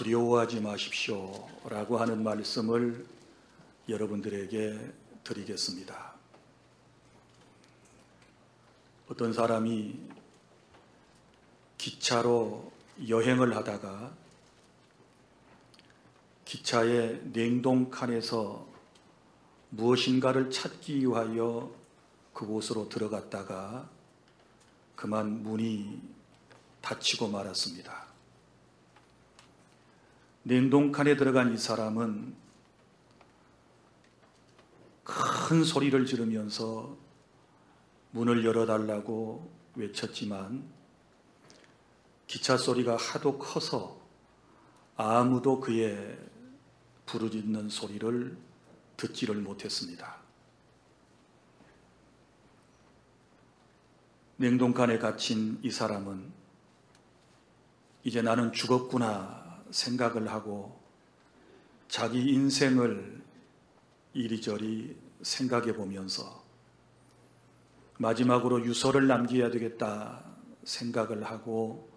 두려워하지 마십시오 라고 하는 말씀을 여러분들에게 드리겠습니다. 어떤 사람이 기차로 여행을 하다가 기차의 냉동칸에서 무엇인가를 찾기 위하여 그곳으로 들어갔다가 그만 문이 닫히고 말았습니다. 냉동칸에 들어간 이 사람은 큰 소리를 지르면서 문을 열어달라고 외쳤지만 기차 소리가 하도 커서 아무도 그의 부르짖는 소리를 듣지를 못했습니다. 냉동칸에 갇힌 이 사람은 이제 나는 죽었구나 생각을 하고 자기 인생을 이리저리 생각해 보면서 마지막으로 유서를 남겨야 되겠다 생각을 하고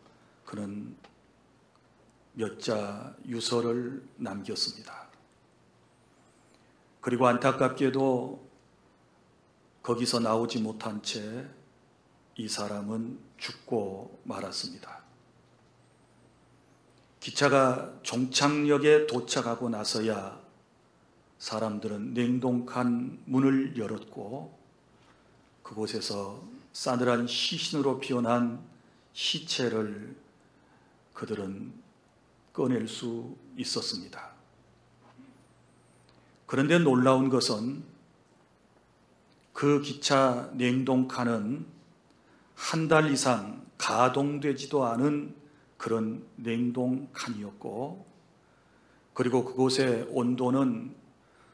그는 몇 자 유서를 남겼습니다. 그리고 안타깝게도 거기서 나오지 못한 채 이 사람은 죽고 말았습니다. 기차가 종착역에 도착하고 나서야 사람들은 냉동칸 문을 열었고 그곳에서 싸늘한 시신으로 피어난 시체를 그들은 꺼낼 수 있었습니다. 그런데 놀라운 것은 그 기차 냉동칸은 한 달 이상 가동되지도 않은 그런 냉동칸이었고 그리고 그곳의 온도는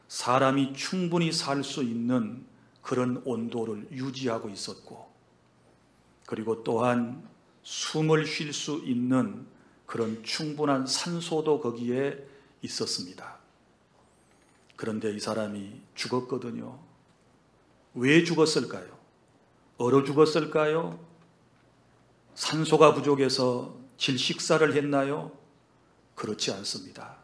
사람이 충분히 살 수 있는 그런 온도를 유지하고 있었고 그리고 또한 숨을 쉴 수 있는 그런 충분한 산소도 거기에 있었습니다. 그런데 이 사람이 죽었거든요. 왜 죽었을까요? 얼어 죽었을까요? 산소가 부족해서 질식사를 했나요? 그렇지 않습니다.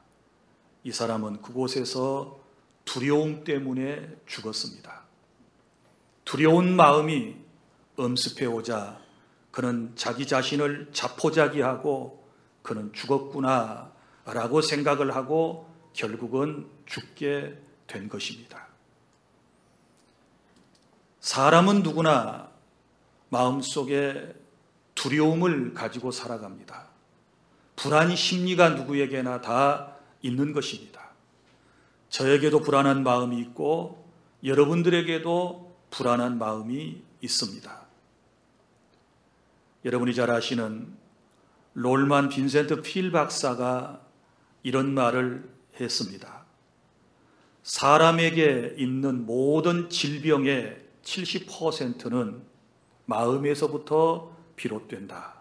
이 사람은 그곳에서 두려움 때문에 죽었습니다. 두려운 마음이 엄습해오자 그는 자기 자신을 자포자기하고 그는 죽었구나 라고 생각을 하고 결국은 죽게 된 것입니다. 사람은 누구나 마음속에 두려움을 가지고 살아갑니다. 불안 심리가 누구에게나 다 있는 것입니다. 저에게도 불안한 마음이 있고 여러분들에게도 불안한 마음이 있습니다. 여러분이 잘 아시는 롤만 빈센트 필 박사가 이런 말을 했습니다. 사람에게 있는 모든 질병의 70%는 마음에서부터 비롯된다.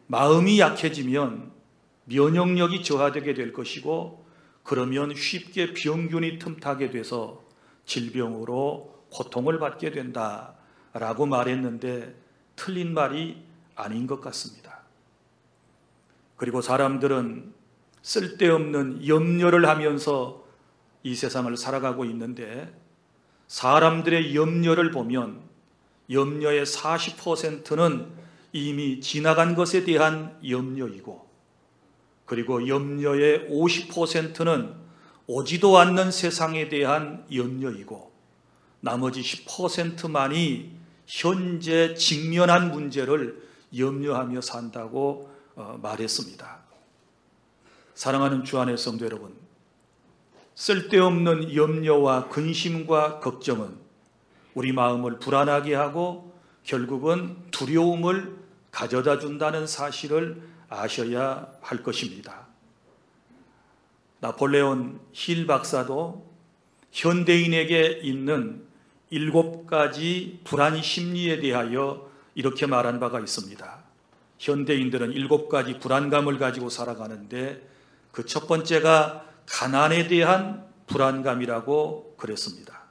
마음이 약해지면 면역력이 저하되게 될 것이고 그러면 쉽게 병균이 틈타게 돼서 질병으로 고통을 받게 된다라고 말했는데 틀린 말이 아닌 것 같습니다. 그리고 사람들은 쓸데없는 염려를 하면서 이 세상을 살아가고 있는데 사람들의 염려를 보면 염려의 40%는 이미 지나간 것에 대한 염려이고 그리고 염려의 50%는 오지도 않는 세상에 대한 염려이고 나머지 10%만이 현재 직면한 문제를 염려하며 산다고 말했습니다. 사랑하는 주 안의 성도 여러분, 쓸데없는 염려와 근심과 걱정은 우리 마음을 불안하게 하고 결국은 두려움을 가져다 준다는 사실을 아셔야 할 것입니다. 나폴레온 힐 박사도 현대인에게 있는 7가지 불안 심리에 대하여 이렇게 말한 바가 있습니다. 현대인들은 7가지 불안감을 가지고 살아가는데 그 첫 번째가 가난에 대한 불안감이라고 그랬습니다.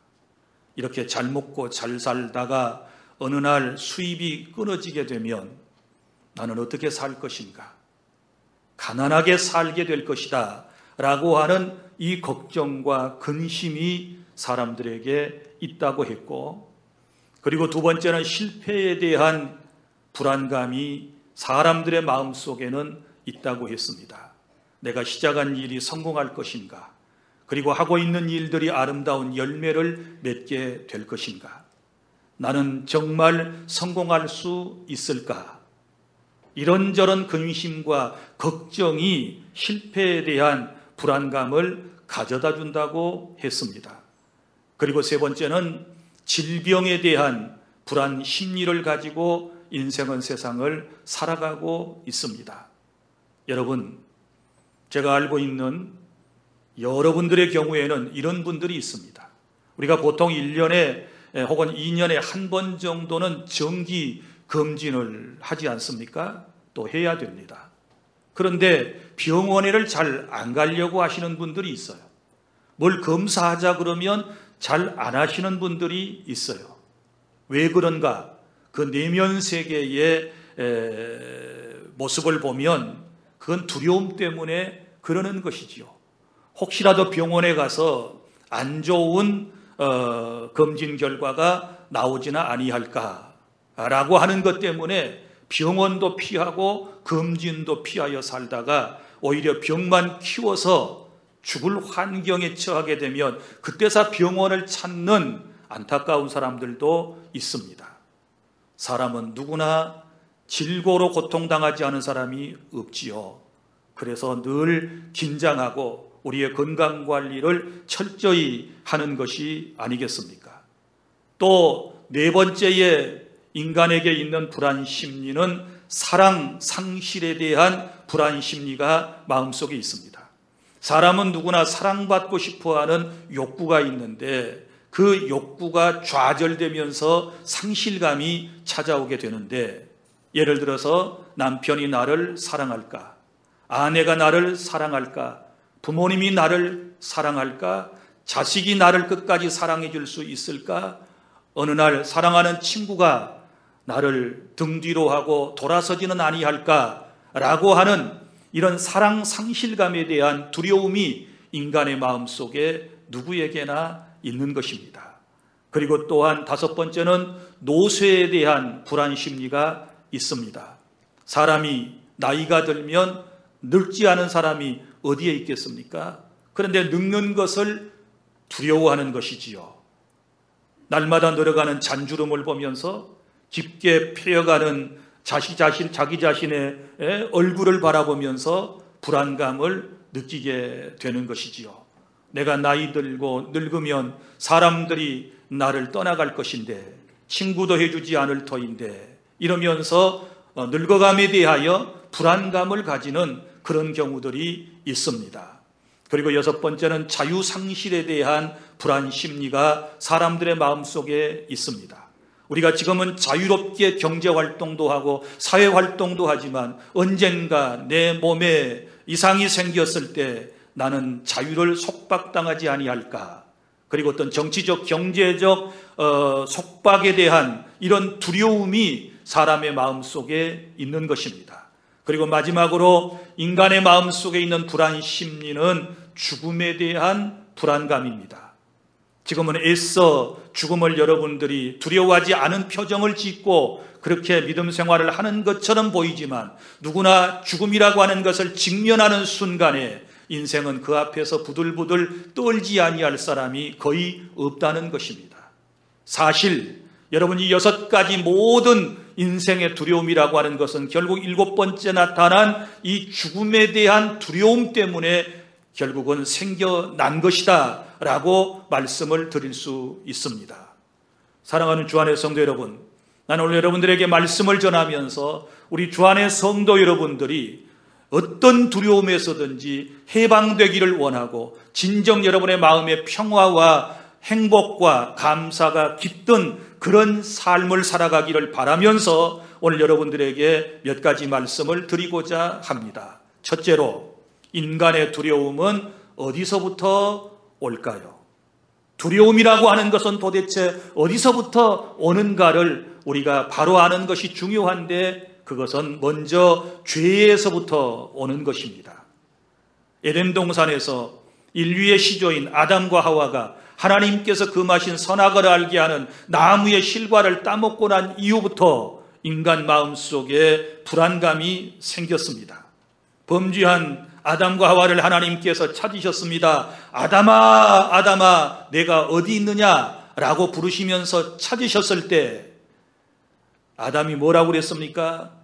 이렇게 잘 먹고 잘 살다가 어느 날 수입이 끊어지게 되면 나는 어떻게 살 것인가? 가난하게 살게 될 것이다 라고 하는 이 걱정과 근심이 사람들에게 있다고 했고, 그리고 두 번째는 실패에 대한 불안감이 사람들의 마음속에는 있다고 했습니다. 내가 시작한 일이 성공할 것인가? 그리고 하고 있는 일들이 아름다운 열매를 맺게 될 것인가? 나는 정말 성공할 수 있을까? 이런저런 근심과 걱정이 실패에 대한 불안감을 가져다 준다고 했습니다. 그리고 세 번째는 질병에 대한 불안 심리를 가지고 인생은 세상을 살아가고 있습니다. 여러분, 제가 알고 있는 여러분들의 경우에는 이런 분들이 있습니다. 우리가 보통 1년에 혹은 2년에 한 번 정도는 정기 검진을 하지 않습니까? 또 해야 됩니다. 그런데 병원에를 잘 안 가려고 하시는 분들이 있어요. 뭘 검사하자 그러면 잘 안 하시는 분들이 있어요. 왜 그런가? 그 내면 세계의 모습을 보면 그건 두려움 때문에 그러는 것이지요. 혹시라도 병원에 가서 안 좋은 검진 결과가 나오지나 아니할까라고 하는 것 때문에 병원도 피하고 검진도 피하여 살다가 오히려 병만 키워서 죽을 환경에 처하게 되면 그때서 병원을 찾는 안타까운 사람들도 있습니다. 사람은 누구나 질고로 고통당하지 않은 사람이 없지요. 그래서 늘 긴장하고 우리의 건강관리를 철저히 하는 것이 아니겠습니까? 또 네 번째에 인간에게 있는 불안 심리는 사랑 상실에 대한 불안 심리가 마음속에 있습니다. 사람은 누구나 사랑받고 싶어하는 욕구가 있는데 그 욕구가 좌절되면서 상실감이 찾아오게 되는데, 예를 들어서 남편이 나를 사랑할까? 아내가 나를 사랑할까? 부모님이 나를 사랑할까? 자식이 나를 끝까지 사랑해 줄 수 있을까? 어느 날 사랑하는 친구가 나를 등 뒤로 하고 돌아서지는 아니할까? 라고 하는 이런 사랑 상실감에 대한 두려움이 인간의 마음속에 누구에게나 있는 것입니다. 그리고 또한 다섯 번째는 노쇠에 대한 불안 심리가 있습니다. 사람이 나이가 들면 늙지 않은 사람이 어디에 있겠습니까? 그런데 늙는 것을 두려워하는 것이지요. 날마다 늘어가는 잔주름을 보면서 깊게 패여가는 자기 자신의 얼굴을 바라보면서 불안감을 느끼게 되는 것이지요. 내가 나이 들고 늙으면 사람들이 나를 떠나갈 것인데, 친구도 해주지 않을 터인데, 이러면서 늙어감에 대하여 불안감을 가지는 그런 경우들이 있습니다. 그리고 여섯 번째는 자유상실에 대한 불안 심리가 사람들의 마음속에 있습니다. 우리가 지금은 자유롭게 경제활동도 하고 사회활동도 하지만 언젠가 내 몸에 이상이 생겼을 때 나는 자유를 속박당하지 아니할까? 그리고 어떤 정치적, 경제적 속박에 대한 이런 두려움이 사람의 마음속에 있는 것입니다. 그리고 마지막으로 인간의 마음속에 있는 불안 심리는 죽음에 대한 불안감입니다. 지금은 애써 죽음을 여러분들이 두려워하지 않은 표정을 짓고 그렇게 믿음 생활을 하는 것처럼 보이지만, 누구나 죽음이라고 하는 것을 직면하는 순간에 인생은 그 앞에서 부들부들 떨지 아니할 사람이 거의 없다는 것입니다. 사실 여러분이 6가지 모든 인생의 두려움이라고 하는 것은 결국 7번째 나타난 이 죽음에 대한 두려움 때문에 결국은 생겨난 것이다 라고 말씀을 드릴 수 있습니다. 사랑하는 주안의 성도 여러분, 나는 오늘 여러분들에게 말씀을 전하면서 우리 주안의 성도 여러분들이 어떤 두려움에서든지 해방되기를 원하고 진정 여러분의 마음의 평화와 행복과 감사가 깃든 그런 삶을 살아가기를 바라면서 오늘 여러분들에게 몇 가지 말씀을 드리고자 합니다. 첫째로, 인간의 두려움은 어디서부터 올까요? 두려움이라고 하는 것은 도대체 어디서부터 오는가를 우리가 바로 아는 것이 중요한데, 그것은 먼저 죄에서부터 오는 것입니다. 에덴 동산에서 인류의 시조인 아담과 하와가 하나님께서 금하신 선악을 알게 하는 나무의 실과를 따먹고 난 이후부터 인간 마음속에 불안감이 생겼습니다. 범죄한 아담과 하와를 하나님께서 찾으셨습니다. 아담아, 아담아, 내가 어디 있느냐라고 부르시면서 찾으셨을 때 아담이 뭐라고 그랬습니까?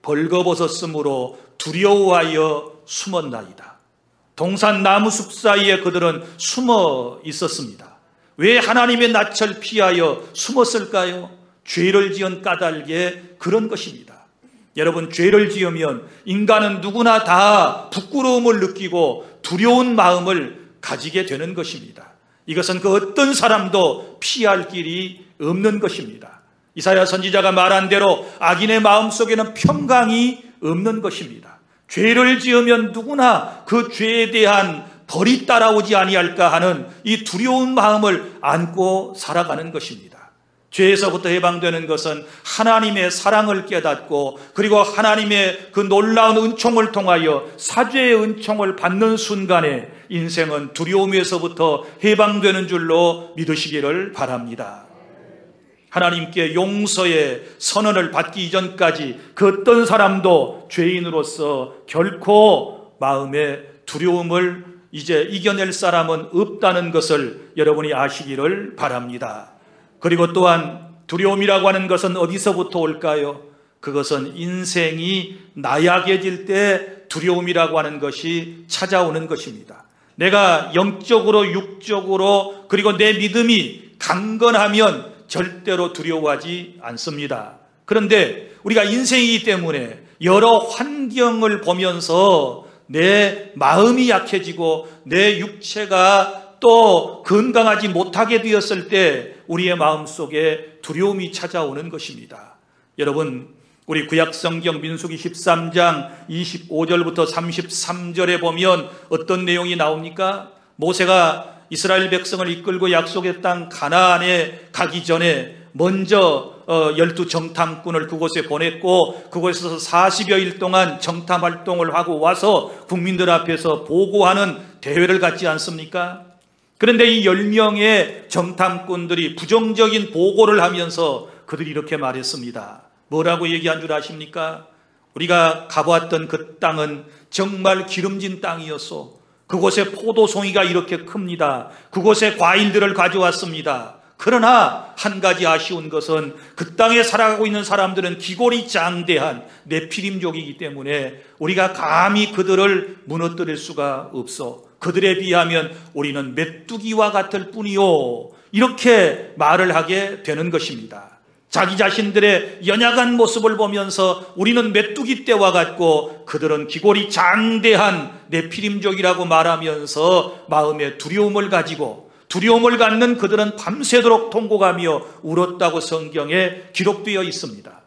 벌거벗었으므로 두려워하여 숨었나이다. 동산 나무숲 사이에 그들은 숨어 있었습니다. 왜 하나님의 낯을 피하여 숨었을까요? 죄를 지은 까닭에 그런 것입니다. 여러분, 죄를 지으면 인간은 누구나 다 부끄러움을 느끼고 두려운 마음을 가지게 되는 것입니다. 이것은 그 어떤 사람도 피할 길이 없는 것입니다. 이사야 선지자가 말한 대로 악인의 마음속에는 평강이 없는 것입니다. 죄를 지으면 누구나 그 죄에 대한 벌이 따라오지 아니할까 하는 이 두려운 마음을 안고 살아가는 것입니다. 죄에서부터 해방되는 것은 하나님의 사랑을 깨닫고 그리고 하나님의 그 놀라운 은총을 통하여 사죄의 은총을 받는 순간에 인생은 두려움에서부터 해방되는 줄로 믿으시기를 바랍니다. 하나님께 용서의 선언을 받기 이전까지 그 어떤 사람도 죄인으로서 결코 마음의 두려움을 이제 이겨낼 사람은 없다는 것을 여러분이 아시기를 바랍니다. 그리고 또한 두려움이라고 하는 것은 어디서부터 올까요? 그것은 인생이 나약해질 때 두려움이라고 하는 것이 찾아오는 것입니다. 내가 영적으로 육적으로 그리고 내 믿음이 강건하면 절대로 두려워하지 않습니다. 그런데 우리가 인생이기 때문에 여러 환경을 보면서 내 마음이 약해지고 내 육체가 또 건강하지 못하게 되었을 때 우리의 마음속에 두려움이 찾아오는 것입니다. 여러분, 우리 구약성경 민수기 13장 25절부터 33절에 보면 어떤 내용이 나옵니까? 모세가 이스라엘 백성을 이끌고 약속의 땅 가나안에 가기 전에 먼저 12 정탐꾼을 그곳에 보냈고 그곳에서 40여일 동안 정탐 활동을 하고 와서 국민들 앞에서 보고하는 대회를 갖지 않습니까? 그런데 이 10명의 정탐꾼들이 부정적인 보고를 하면서 그들이 이렇게 말했습니다. 뭐라고 얘기한 줄 아십니까? 우리가 가보았던 그 땅은 정말 기름진 땅이었소. 그곳에 포도송이가 이렇게 큽니다. 그곳에 과일들을 가져왔습니다. 그러나 한 가지 아쉬운 것은 그 땅에 살아가고 있는 사람들은 기골이 장대한 네피림족이기 때문에 우리가 감히 그들을 무너뜨릴 수가 없어. 그들에 비하면 우리는 메뚜기와 같을 뿐이요. 이렇게 말을 하게 되는 것입니다. 자기 자신들의 연약한 모습을 보면서 우리는 메뚜기 떼와 같고 그들은 기골이 장대한 네피림족이라고 말하면서 마음에 두려움을 가지고 두려움을 갖는 그들은 밤새도록 통곡하며 울었다고 성경에 기록되어 있습니다.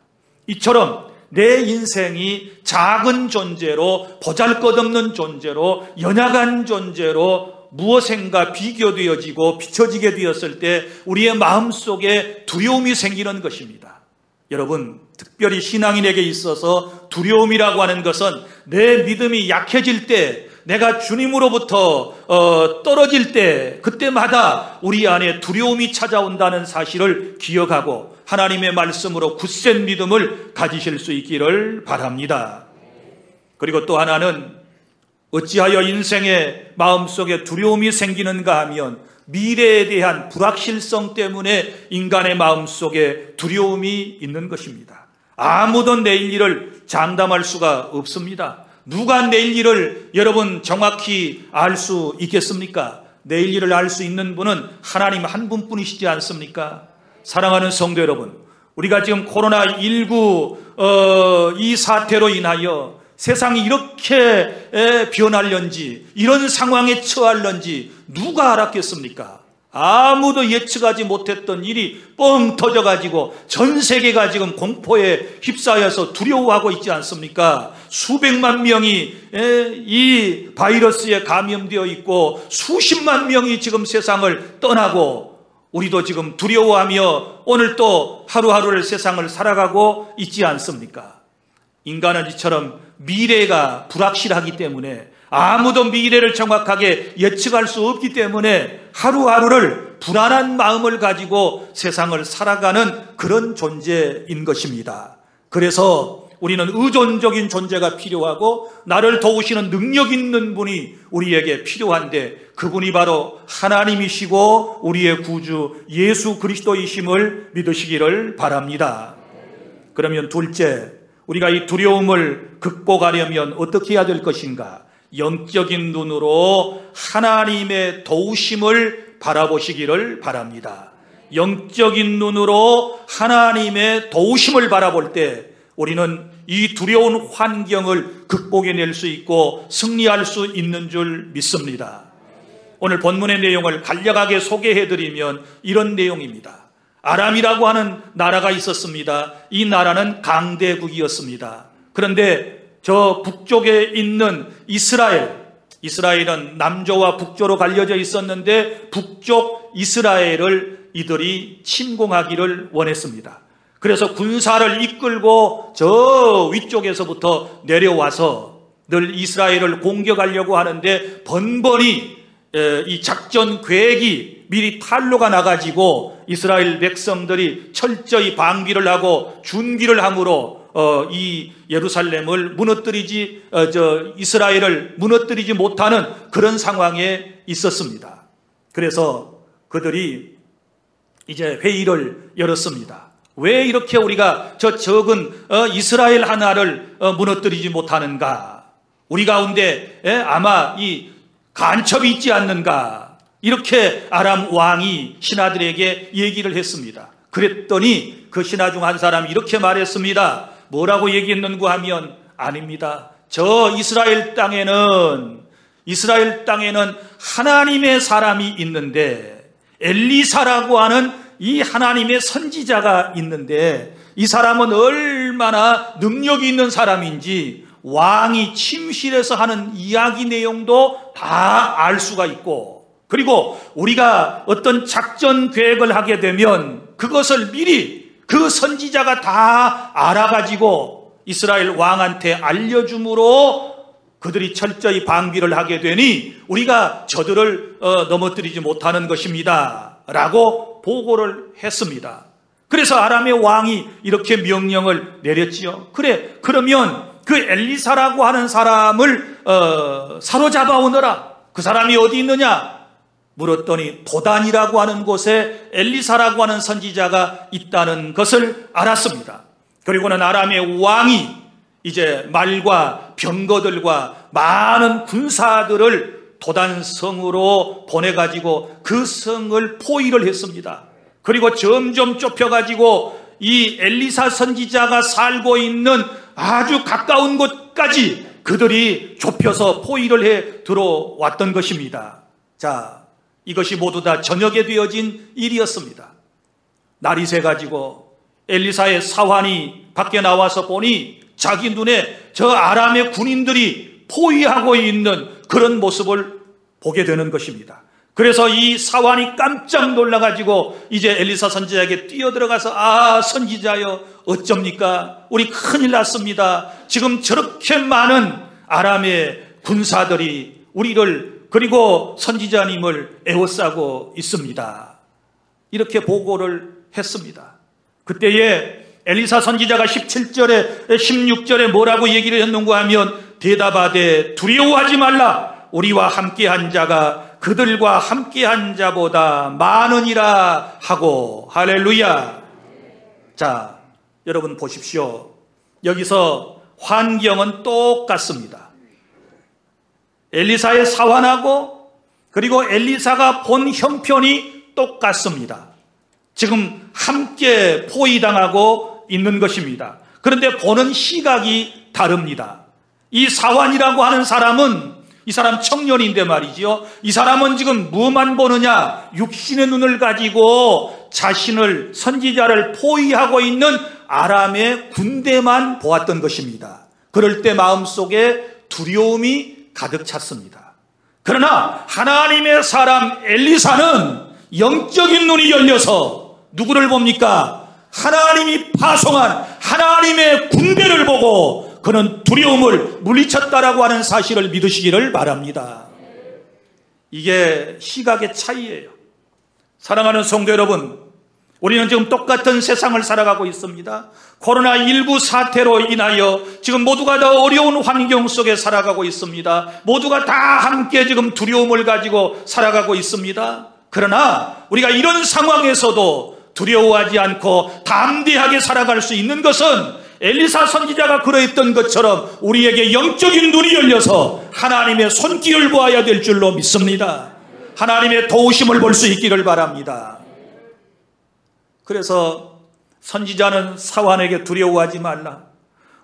이처럼 내 인생이 작은 존재로 보잘것없는 존재로 연약한 존재로 무엇인가 비교되어지고 비춰지게 되었을 때 우리의 마음속에 두려움이 생기는 것입니다. 여러분, 특별히 신앙인에게 있어서 두려움이라고 하는 것은 내 믿음이 약해질 때 내가 주님으로부터 떨어질 때 그때마다 우리 안에 두려움이 찾아온다는 사실을 기억하고 하나님의 말씀으로 굳센 믿음을 가지실 수 있기를 바랍니다. 그리고 또 하나는 어찌하여 인생의 마음속에 두려움이 생기는가 하면 미래에 대한 불확실성 때문에 인간의 마음속에 두려움이 있는 것입니다. 아무도 내일 일을 장담할 수가 없습니다. 누가 내일 일을 여러분 정확히 알 수 있겠습니까? 내일 일을 알 수 있는 분은 하나님 한 분뿐이시지 않습니까? 사랑하는 성도 여러분, 우리가 지금 코로나19 이 사태로 인하여 세상이 이렇게 변할런지 이런 상황에 처할런지 누가 알았겠습니까? 아무도 예측하지 못했던 일이 뻥 터져가지고 전 세계가 지금 공포에 휩싸여서 두려워하고 있지 않습니까? 수백만 명이 이 바이러스에 감염되어 있고 수십만 명이 지금 세상을 떠나고 우리도 지금 두려워하며 오늘 또 하루하루를 세상을 살아가고 있지 않습니까? 인간은 이처럼 미래가 불확실하기 때문에 아무도 미래를 정확하게 예측할 수 없기 때문에 하루하루를 불안한 마음을 가지고 세상을 살아가는 그런 존재인 것입니다. 그래서 우리는 의존적인 존재가 필요하고 나를 도우시는 능력 있는 분이 우리에게 필요한데 그분이 바로 하나님이시고 우리의 구주 예수 그리스도이심을 믿으시기를 바랍니다. 그러면 둘째, 우리가 이 두려움을 극복하려면 어떻게 해야 될 것인가? 영적인 눈으로 하나님의 도우심을 바라보시기를 바랍니다. 영적인 눈으로 하나님의 도우심을 바라볼 때 우리는 이 두려운 환경을 극복해낼 수 있고 승리할 수 있는 줄 믿습니다. 오늘 본문의 내용을 간략하게 소개해드리면 이런 내용입니다. 아람이라고 하는 나라가 있었습니다. 이 나라는 강대국이었습니다. 그런데 저 북쪽에 있는 이스라엘은 남조와 북조로 갈려져 있었는데 북쪽 이스라엘을 이들이 침공하기를 원했습니다. 그래서 군사를 이끌고 저 위쪽에서부터 내려와서 늘 이스라엘을 공격하려고 하는데 번번이 이 작전 계획이 미리 탄로가 나가지고 이스라엘 백성들이 철저히 방비를 하고 준비를 함으로 이 예루살렘을 이스라엘을 무너뜨리지 못하는 그런 상황에 있었습니다. 그래서 그들이 이제 회의를 열었습니다. 왜 이렇게 우리가 저 적은 이스라엘 하나를 무너뜨리지 못하는가? 우리 가운데 아마 이 간첩이 있지 않는가? 이렇게 아람 왕이 신하들에게 얘기를 했습니다. 그랬더니 그 신하 중 한 사람이 이렇게 말했습니다. 뭐라고 얘기했는가 하면 아닙니다. 저 이스라엘 땅에는 하나님의 사람이 있는데 엘리사라고 하는 이 하나님의 선지자가 있는데 이 사람은 얼마나 능력이 있는 사람인지 왕이 침실에서 하는 이야기 내용도 다 알 수가 있고 그리고 우리가 어떤 작전 계획을 하게 되면 그것을 미리 그 선지자가 다 알아가지고 이스라엘 왕한테 알려줌으로 그들이 철저히 방비를 하게 되니 우리가 저들을 넘어뜨리지 못하는 것입니다 라고 보고를 했습니다. 그래서 아람의 왕이 이렇게 명령을 내렸지요. 그래, 그러면 그 엘리사라고 하는 사람을 사로잡아 오너라. 그 사람이 어디 있느냐? 물었더니 도단이라고 하는 곳에 엘리사라고 하는 선지자가 있다는 것을 알았습니다. 그리고는 아람의 왕이 이제 말과 병거들과 많은 군사들을 도단성으로 보내가지고 그 성을 포위를 했습니다. 그리고 점점 좁혀가지고 이 엘리사 선지자가 살고 있는 아주 가까운 곳까지 그들이 좁혀서 포위를 해 들어왔던 것입니다. 자, 이것이 모두 다 저녁에 되어진 일이었습니다. 날이 새가지고 엘리사의 사환이 밖에 나와서 보니 자기 눈에 저 아람의 군인들이 포위하고 있는 그런 모습을 보게 되는 것입니다. 그래서 이 사환이 깜짝 놀라가지고 이제 엘리사 선지자에게 뛰어들어가서 선지자여 어쩝니까? 우리 큰일 났습니다. 지금 저렇게 많은 아람의 군사들이 우리를 그리고 선지자님을 에워싸고 있습니다. 이렇게 보고를 했습니다. 그때에 엘리사 선지자가 17절에 16절에 뭐라고 얘기를 했는가 하면 대답하되 두려워하지 말라. 우리와 함께한 자가 그들과 함께한 자보다 많으니라 하고 할렐루야. 자, 여러분 보십시오. 여기서 환경은 똑같습니다. 엘리사의 사환하고 그리고 엘리사가 본 형편이 똑같습니다. 지금 함께 포위당하고 있는 것입니다. 그런데 보는 시각이 다릅니다. 이 사환이라고 하는 사람은 이 사람 청년인데 말이지요. 이 사람은 지금 뭐만 보느냐? 육신의 눈을 가지고 자신을 선지자를 포위하고 있는 아람의 군대만 보았던 것입니다. 그럴 때 마음속에 두려움이 가득 찼습니다. 그러나 하나님의 사람 엘리사는 영적인 눈이 열려서 누구를 봅니까? 하나님이 파송한 하나님의 군대를 보고 그는 두려움을 물리쳤다라고 하는 사실을 믿으시기를 바랍니다. 이게 시각의 차이예요. 사랑하는 성도 여러분, 우리는 지금 똑같은 세상을 살아가고 있습니다. 코로나19 사태로 인하여 지금 모두가 다 어려운 환경 속에 살아가고 있습니다. 모두가 다 함께 지금 두려움을 가지고 살아가고 있습니다. 그러나 우리가 이런 상황에서도 두려워하지 않고 담대하게 살아갈 수 있는 것은 엘리사 선지자가 그러했던 것처럼 우리에게 영적인 눈이 열려서 하나님의 손길을 보아야 될 줄로 믿습니다. 하나님의 도우심을 볼 수 있기를 바랍니다. 그래서 선지자는 사환에게 두려워하지 말라.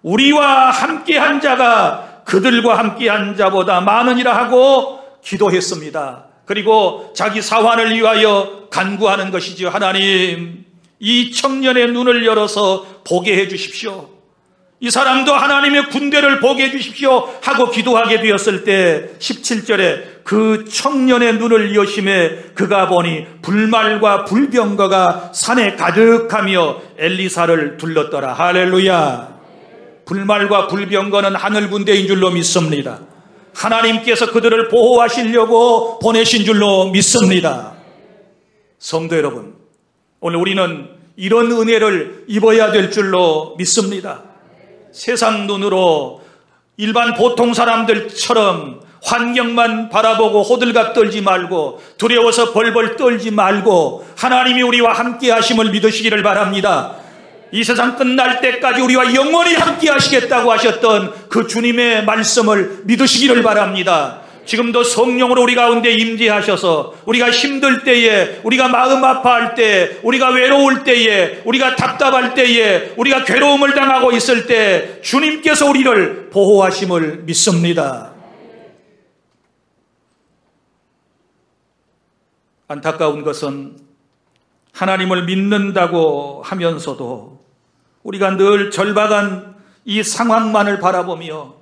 우리와 함께한 자가 그들과 함께한 자보다 많으니라 하고 기도했습니다. 그리고 자기 사환을 위하여 간구하는 것이죠. 하나님, 이 청년의 눈을 열어서 보게 해 주십시오. 이 사람도 하나님의 군대를 보게 해 주십시오 하고 기도하게 되었을 때 17절에 그 청년의 눈을 여심해 그가 보니 불말과 불병거가 산에 가득하며 엘리사를 둘렀더라. 할렐루야. 불말과 불병거는 하늘 군대인 줄로 믿습니다. 하나님께서 그들을 보호하시려고 보내신 줄로 믿습니다. 성도 여러분, 오늘 우리는 이런 은혜를 입어야 될 줄로 믿습니다. 세상 눈으로 일반 보통 사람들처럼 환경만 바라보고 호들갑 떨지 말고 두려워서 벌벌 떨지 말고 하나님이 우리와 함께 하심을 믿으시기를 바랍니다. 이 세상 끝날 때까지 우리와 영원히 함께 하시겠다고 하셨던 그 주님의 말씀을 믿으시기를 바랍니다. 지금도 성령으로 우리 가운데 임재하셔서 우리가 힘들 때에, 우리가 마음 아파할 때, 우리가 외로울 때에, 우리가 답답할 때에, 우리가 괴로움을 당하고 있을 때 주님께서 우리를 보호하심을 믿습니다. 안타까운 것은 하나님을 믿는다고 하면서도 우리가 늘 절박한 이 상황만을 바라보며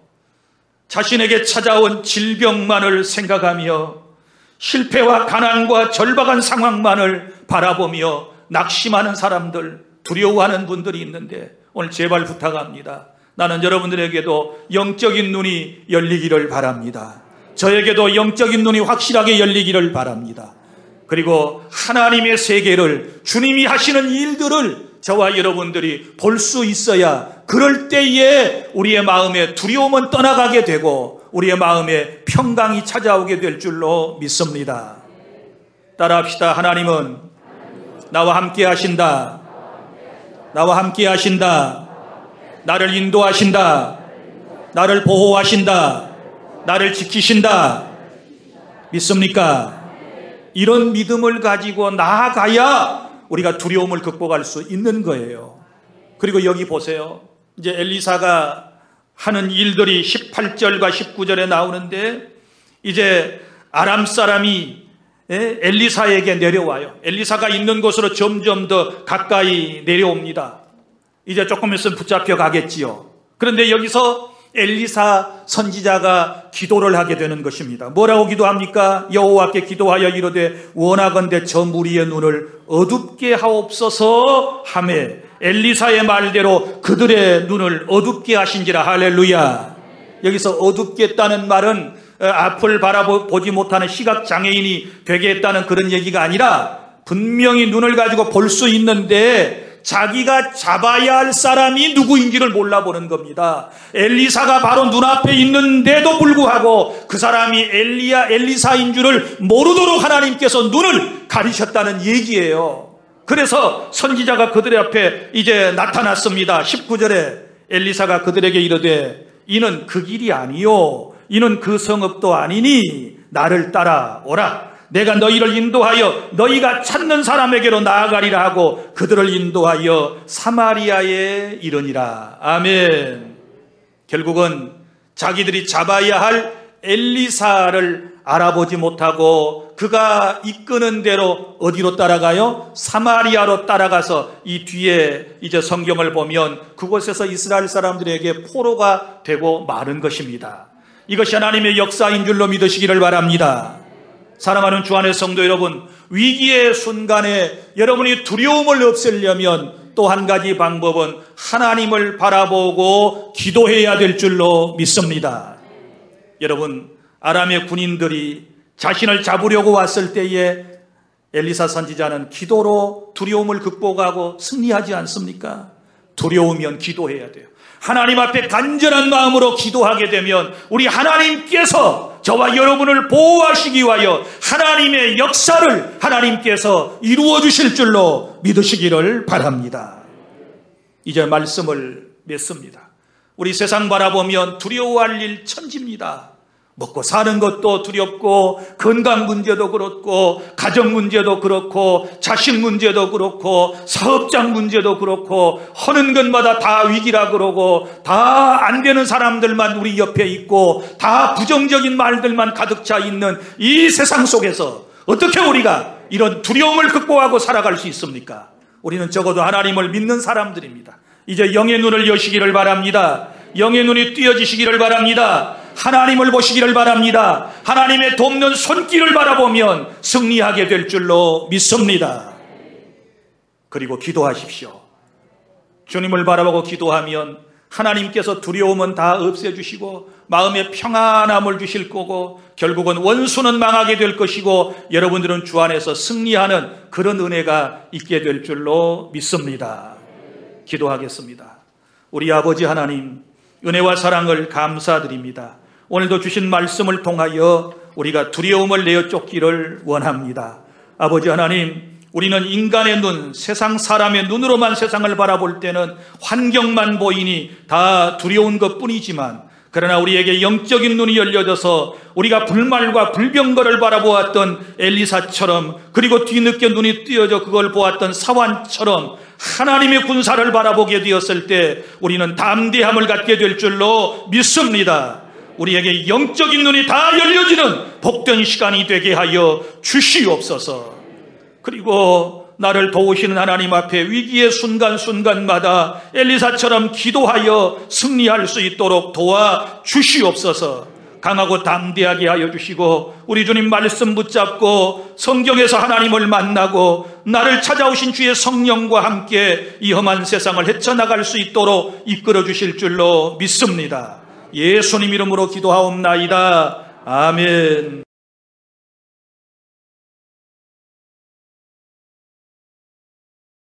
자신에게 찾아온 질병만을 생각하며 실패와 가난과 절박한 상황만을 바라보며 낙심하는 사람들, 두려워하는 분들이 있는데 오늘 제발 부탁합니다. 나는 여러분들에게도 영적인 눈이 열리기를 바랍니다. 저에게도 영적인 눈이 확실하게 열리기를 바랍니다. 그리고 하나님의 세계를, 주님이 하시는 일들을 저와 여러분들이 볼 수 있어야 그럴 때에 우리의 마음에 두려움은 떠나가게 되고 우리의 마음에 평강이 찾아오게 될 줄로 믿습니다. 따라합시다. 하나님은 나와 함께 하신다. 나와 함께 하신다. 나를 인도하신다. 나를 보호하신다. 나를 지키신다. 믿습니까? 이런 믿음을 가지고 나아가야 우리가 두려움을 극복할 수 있는 거예요. 그리고 여기 보세요. 이제 엘리사가 하는 일들이 18절과 19절에 나오는데 이제 아람 사람이 엘리사에게 내려와요. 엘리사가 있는 곳으로 점점 더 가까이 내려옵니다. 이제 조금 있으면 붙잡혀 가겠지요. 그런데 여기서 엘리사 선지자가 기도를 하게 되는 것입니다. 뭐라고 기도합니까? 여호와께 기도하여 이르되 원하건대 저 무리의 눈을 어둡게 하옵소서 하매 엘리사의 말대로 그들의 눈을 어둡게 하신지라. 할렐루야. 여기서 어둡게 했다는 말은 앞을 바라보지 못하는 시각장애인이 되게 했다는 그런 얘기가 아니라 분명히 눈을 가지고 볼 수 있는데 자기가 잡아야 할 사람이 누구인지를 몰라보는 겁니다. 엘리사가 바로 눈앞에 있는데도 불구하고 그 사람이 엘리사인 줄을 모르도록 하나님께서 눈을 가리셨다는 얘기예요. 그래서 선지자가 그들의 앞에 이제 나타났습니다. 19절에 엘리사가 그들에게 이르되 이는 그 길이 아니요 이는 그 성읍도 아니니 나를 따라오라. 내가 너희를 인도하여 너희가 찾는 사람에게로 나아가리라 하고 그들을 인도하여 사마리아에 이르니라. 아멘. 결국은 자기들이 잡아야 할 엘리사를 알아보지 못하고 그가 이끄는 대로 어디로 따라가요? 사마리아로 따라가서 이 뒤에 이제 성경을 보면 그곳에서 이스라엘 사람들에게 포로가 되고 마른 것입니다. 이것이 하나님의 역사인 줄로 믿으시기를 바랍니다. 사랑하는 주 안의 성도 여러분, 위기의 순간에 여러분이 두려움을 없애려면 또 한 가지 방법은 하나님을 바라보고 기도해야 될 줄로 믿습니다. 여러분, 아람의 군인들이 자신을 잡으려고 왔을 때에 엘리사 선지자는 기도로 두려움을 극복하고 승리하지 않습니까? 두려우면 기도해야 돼요. 하나님 앞에 간절한 마음으로 기도하게 되면 우리 하나님께서 저와 여러분을 보호하시기 위하여 하나님의 역사를 하나님께서 이루어 주실 줄로 믿으시기를 바랍니다. 이제 말씀을 맺습니다. 우리 세상 바라보면 두려워할 일 천지입니다. 먹고 사는 것도 두렵고, 건강 문제도 그렇고, 가정 문제도 그렇고, 자식 문제도 그렇고, 사업장 문제도 그렇고, 하는 것마다 다 위기라 그러고, 다 안 되는 사람들만 우리 옆에 있고, 다 부정적인 말들만 가득 차 있는 이 세상 속에서 어떻게 우리가 이런 두려움을 극복하고 살아갈 수 있습니까? 우리는 적어도 하나님을 믿는 사람들입니다. 이제 영의 눈을 여시기를 바랍니다. 영의 눈이 띄어지시기를 바랍니다. 하나님을 보시기를 바랍니다. 하나님의 돕는 손길을 바라보면 승리하게 될 줄로 믿습니다. 그리고 기도하십시오. 주님을 바라보고 기도하면 하나님께서 두려움은 다 없애주시고 마음의 평안함을 주실 거고 결국은 원수는 망하게 될 것이고 여러분들은 주 안에서 승리하는 그런 은혜가 있게 될 줄로 믿습니다. 기도하겠습니다. 우리 아버지 하나님, 은혜와 사랑을 감사드립니다. 오늘도 주신 말씀을 통하여 우리가 두려움을 내어 쫓기를 원합니다. 아버지 하나님, 우리는 인간의 눈, 세상 사람의 눈으로만 세상을 바라볼 때는 환경만 보이니 다 두려운 것뿐이지만 그러나 우리에게 영적인 눈이 열려져서 우리가 불말과 불병거를 바라보았던 엘리사처럼 그리고 뒤늦게 눈이 띄어져 그걸 보았던 사환처럼 하나님의 군사를 바라보게 되었을 때 우리는 담대함을 갖게 될 줄로 믿습니다. 우리에게 영적인 눈이 다 열려지는 복된 시간이 되게 하여 주시옵소서. 그리고 나를 도우시는 하나님 앞에 위기의 순간순간마다 엘리사처럼 기도하여 승리할 수 있도록 도와 주시옵소서. 강하고 담대하게 하여 주시고 우리 주님 말씀 붙잡고 성경에서 하나님을 만나고 나를 찾아오신 주의 성령과 함께 이 험한 세상을 헤쳐나갈 수 있도록 이끌어 주실 줄로 믿습니다. 예수님 이름으로 기도하옵나이다. 아멘.